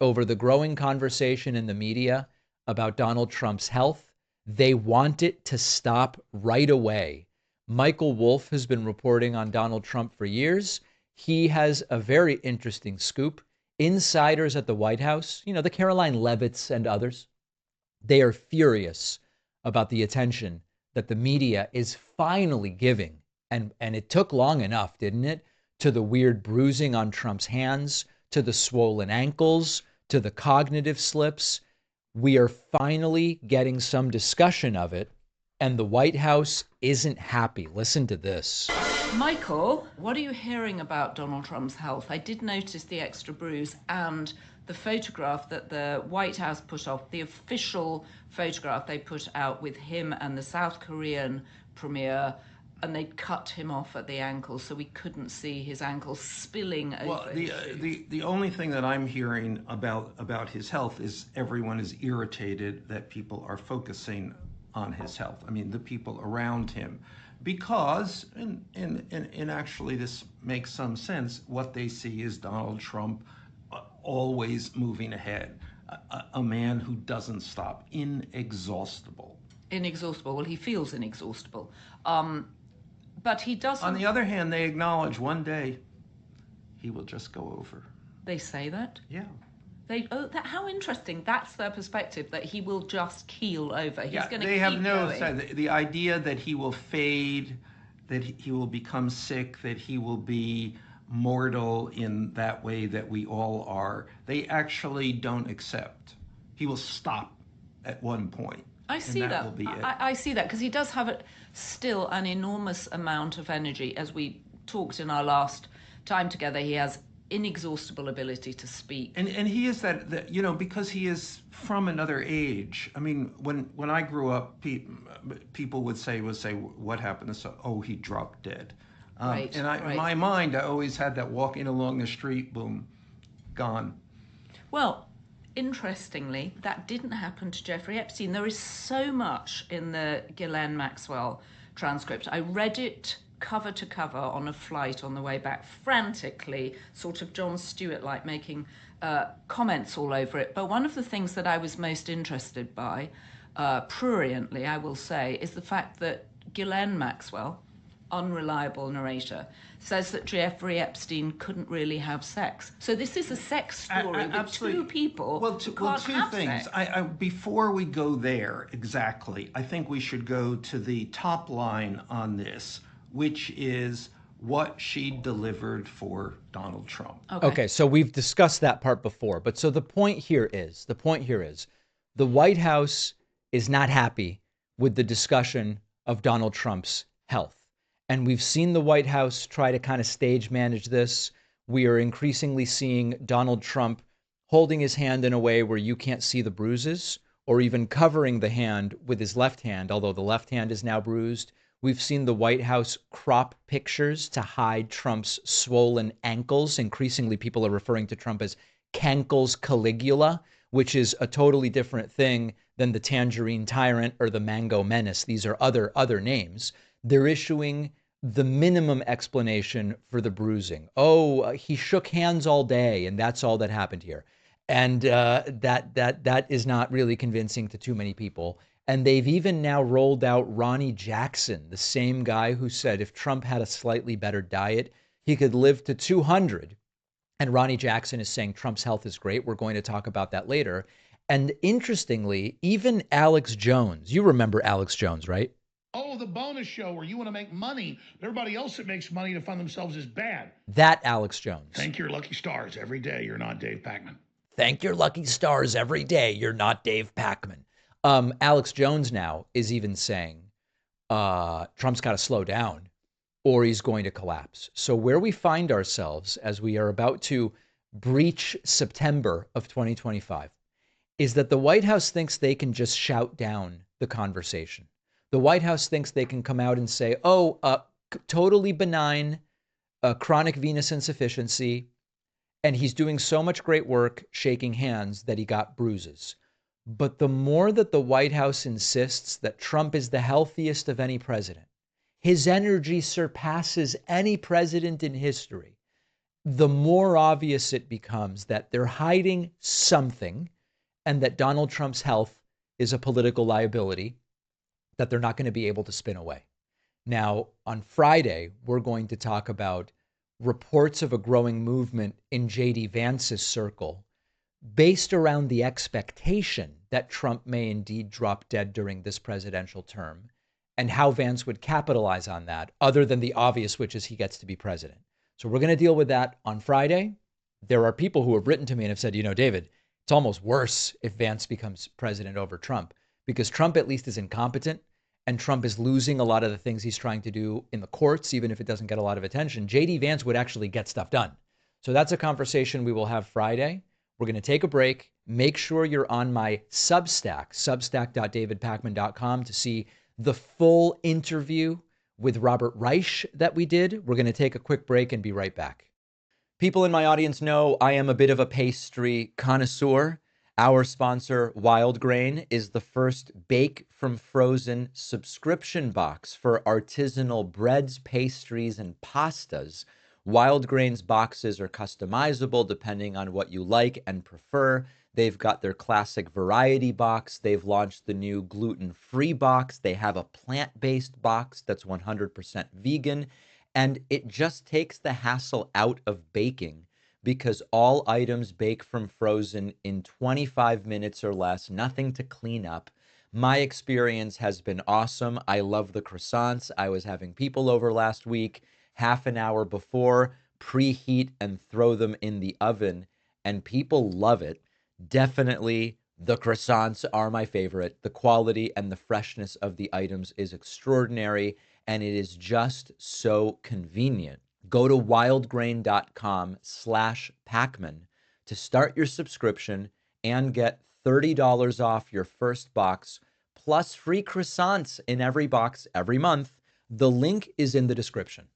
over the growing conversation in the media about Donald Trump's health. They want it to stop right away. Michael Wolff has been reporting on Donald Trump for years. He has a very interesting scoop. Insiders at the White House, you know, the Caroline Levitts and others, they are furious about the attention that the media is finally giving. And it took long enough, didn't it? To the weird bruising on Trump's hands, to the swollen ankles, to the cognitive slips. We are finally getting some discussion of it, and the White House isn't happy. Listen to this. Michael, what are you hearing about Donald Trump's health? I did notice the extra bruise and the photograph that the White House put off, the official photograph they put out with him and the South Korean premier, and they cut him off at the ankle so we couldn't see his ankle spilling over. Well, the only thing that I'm hearing about his health is everyone is irritated that people are focusing on his health. I mean, the people around him, because and actually this makes some sense. What they see is Donald Trump always moving ahead, a man who doesn't stop, inexhaustible. Inexhaustible. Well, he feels inexhaustible. But he doesn't. On the other hand, they acknowledge one day he will just go over. They say that? Yeah. How interesting. That's their perspective, that he will just keel over. He's going to they keep have no going. The idea that he will fade, that he will become sick, that he will be mortal in that way that we all are, they actually don't accept. He will stop at one point. I see that. Will be it. I see that because he does have still an enormous amount of energy. As we talked in our last time together, he has inexhaustible ability to speak. And he is that, you know, because he is from another age. I mean, when I grew up, people would say, what happened? So, oh, he dropped dead. Right, and right. In my mind, I always had that walking along the street, boom, gone. Well, interestingly, that didn't happen to Jeffrey Epstein. There is so much in the Ghislaine Maxwell transcript. I read it cover to cover on a flight on the way back, frantically, sort of Jon Stewart-like, making comments all over it. But one of the things that I was most interested by, pruriently, I will say, is the fact that Ghislaine Maxwell, unreliable narrator, says that Jeffrey Epstein couldn't really have sex. So this is a sex story with two people who can't have things. Sex. Before we go there exactly, I think we should go to the top line on this, which is what she delivered for Donald Trump. Okay, so we've discussed that part before, but so the point here is the White House is not happy with the discussion of Donald Trump's health. And we've seen the White House try to kind of stage manage this. We are increasingly seeing Donald Trump holding his hand in a way where you can't see the bruises, or even covering the hand with his left hand, although the left hand is now bruised. We've seen the White House crop pictures to hide Trump's swollen ankles. Increasingly, people are referring to Trump as Cankles Caligula, which is a totally different thing than the Tangerine Tyrant or the Mango Menace. These are other names. They're issuing the minimum explanation for the bruising. Oh, he shook hands all day, and that's all that happened here. And that is not really convincing to too many people. And they've even now rolled out Ronnie Jackson, the same guy who said if Trump had a slightly better diet, he could live to 200. And Ronnie Jackson is saying Trump's health is great. We're going to talk about that later. And interestingly, even Alex Jones, you remember Alex Jones, right? Oh, the bonus show where you want to make money, but everybody else that makes money to fund themselves is bad. That Alex Jones. Thank your lucky stars every day you're not Dave Pakman. Thank your lucky stars every day you're not Dave Pakman. Alex Jones now is even saying Trump's got to slow down or he's going to collapse. So where we find ourselves as we are about to breach September of 2025 is that the White House thinks they can just shout down the conversation. The White House thinks they can come out and say, totally benign, chronic venous insufficiency, and he's doing so much great work shaking hands that he got bruises. But the more that the White House insists that Trump is the healthiest of any president, his energy surpasses any president in history, the more obvious it becomes that they're hiding something and that Donald Trump's health is a political liability that they're not going to be able to spin away. Now, on Friday, we're going to talk about reports of a growing movement in J.D. Vance's circle based around the expectation that Trump may indeed drop dead during this presidential term and how Vance would capitalize on that, other than the obvious, which is he gets to be president. So we're going to deal with that on Friday. There are people who have written to me and have said, David, it's almost worse if Vance becomes president over Trump because Trump at least is incompetent and Trump is losing a lot of the things he's trying to do in the courts, even if it doesn't get a lot of attention. J.D. Vance would actually get stuff done. So that's a conversation we will have Friday. We're going to take a break. Make sure you're on my Substack, substack.davidpakman.com, to see the full interview with Robert Reich that we did. We're going to take a quick break and be right back. People in my audience know I am a bit of a pastry connoisseur. Our sponsor, Wild Grain, is the first bake from frozen subscription box for artisanal breads, pastries, and pastas. Wild Grain's boxes are customizable depending on what you like and prefer. They've got their classic variety box. They've launched the new gluten-free box. They have a plant-based box that's 100% vegan. And it just takes the hassle out of baking because all items bake from frozen in 25 minutes or less, nothing to clean up. My experience has been awesome. I love the croissants. I was having people over last week, half an hour before, preheat and throw them in the oven, and people love it. Definitely, the croissants are my favorite. The quality and the freshness of the items is extraordinary, and it is just so convenient. Go to wildgrain.com/Pacman to start your subscription and get $30 off your first box, plus free croissants in every box every month. The link is in the description.